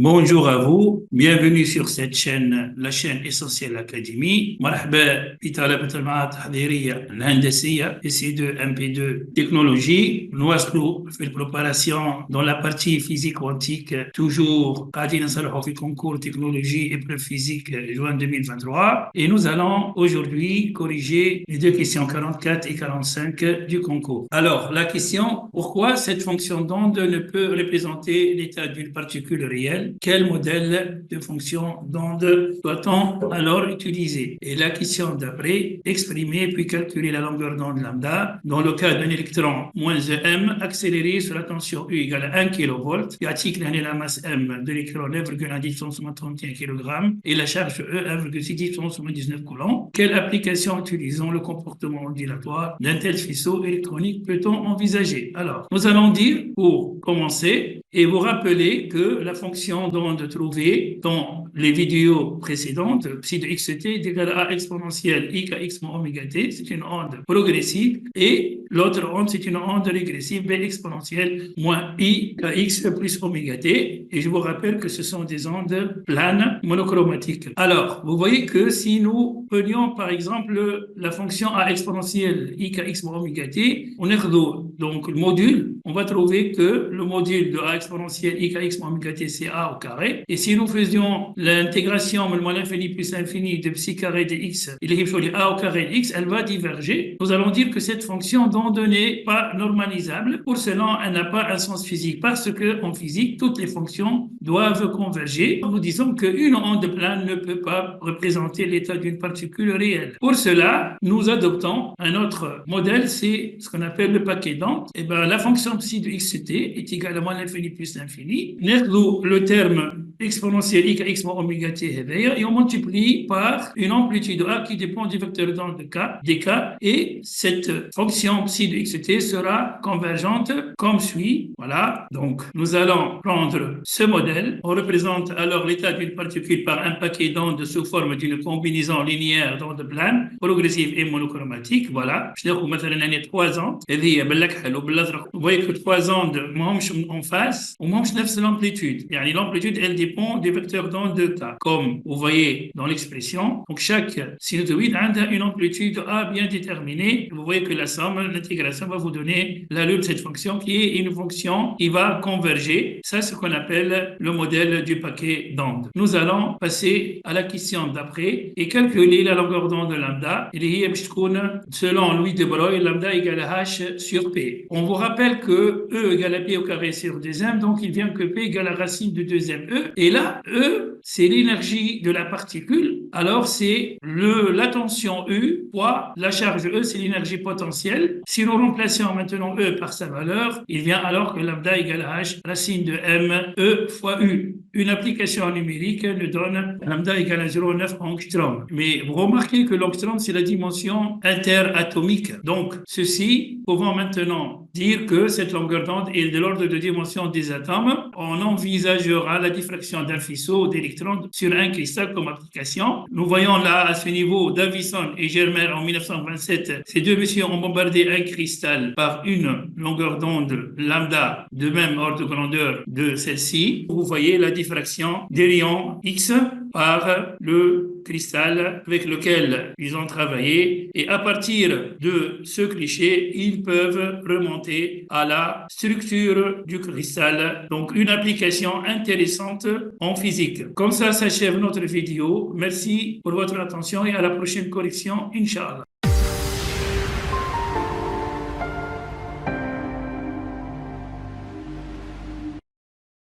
Bonjour à vous, bienvenue sur cette chaîne, la chaîne Essentielle Académie. مرحبا بطلبة المعاهد التحضيرية الهندسية SI2 MP2 technologie. نواصلوا في البريباراسيون dans la partie physique quantique, toujours قاعدين نصلحوا في concours technologie épreuve physique juin 2023 et nous allons aujourd'hui corriger les deux questions 44 et 45 du concours. Alors, la question, pourquoi cette fonction d'onde ne peut représenter l'état d'une particule réelle? Quel modèle de fonction d'onde doit-on alors utiliser? Et la question d'après, exprimer puis calculer la longueur d'onde lambda dans le cas d'un électron moins EM accéléré sur la tension U égale à 1 kV. يعطيك لهنا la masse M de l'électron 9,1 kg et la charge E 1,6 coulomb. Quelle application utilisant le comportement ondulatoire d'un tel faisceau électronique peut-on envisager? Alors, nous allons dire pour commencer et vous rappeler que la fonction d'onde trouvée dans les vidéos précédentes, psi de xt est égal à exponentielle i kx moins oméga t, c'est une onde progressive, et l'autre onde, c'est une onde régressive, b exponentielle moins i kx plus oméga t, et je vous rappelle que ce sont des ondes planes monochromatiques. Alors, vous voyez que si nous prenions par exemple la fonction a exponentielle i kx moins oméga t, on est donc le module, on va trouver que le module de a exponentielle i kx moins oméga t, c'est a au carré. Et si nous faisions l'intégration de l'infini plus infini de psi carré de x, il est a au carré de x, elle va diverger. Nous allons dire que cette fonction d'onde n'est pas normalisable. Pour cela, elle n'a pas un sens physique parce que en physique, toutes les fonctions doivent converger. Nous disons qu'une onde plane ne peut pas représenter l'état d'une particule réelle. Pour cela, nous adoptons un autre modèle, c'est ce qu'on appelle le paquet d'ondes. Et bien, la fonction psi de xt est égale à l'infini plus l'infini. Le terme exponentielle i kx moins oméga t et on multiplie par une amplitude a qui dépend du vecteur d'onde de k, dk, et cette fonction psi de xt sera convergente comme suit. Voilà, donc nous allons prendre ce modèle. On représente alors l'état d'une particule par un paquet d'ondes sous forme d'une combinaison linéaire d'ondes planes, progressive et monochromatique. Voilà, je dis مثلا يعني 3 ondes. Vous voyez que 3 ondes en face, on mange l'amplitude. L'amplitude, elle dépend des vecteurs d'onde de k. Comme vous voyez dans l'expression, donc chaque sinusoïde a une amplitude A bien déterminée. Vous voyez que la somme, l'intégration va vous donner la valeur de cette fonction qui est une fonction qui va converger. Ça, c'est ce qu'on appelle le modèle du paquet d'onde. Nous allons passer à la question d'après et calculer la longueur d'onde de lambda. Selon Louis de Broglie, lambda égale à h sur p. On vous rappelle que E égale à p au carré sur 2m, donc il vient que p égale à la racine de 2m E. Et là, E, c'est l'énergie de la particule. Alors, c'est la tension U fois la charge E, c'est l'énergie potentielle. Si nous remplaçons maintenant E par sa valeur, il vient alors que lambda égale à h racine de m E fois U. Une application numérique nous donne lambda égale à 0,9 angstrom. Mais vous remarquez que l'angstrom, c'est la dimension interatomique. Donc, ceci, pouvons maintenant dire que cette longueur d'onde est de l'ordre de dimension des atomes. On envisagera la diffraction d'un faisceau d'électrons sur un cristal comme application. Nous voyons là, à ce niveau, Davison et Germer en 1927, ces deux messieurs ont bombardé un cristal par une longueur d'onde lambda de même ordre de grandeur de celle-ci. Vous voyez la diffraction des rayons X par le cristal avec lequel ils ont travaillé, et à partir de ce cliché, ils peuvent remonter à la structure du cristal. Donc une application intéressante en physique. Comme ça s'achève notre vidéo. Merci pour votre attention et à la prochaine correction, Inch'Allah.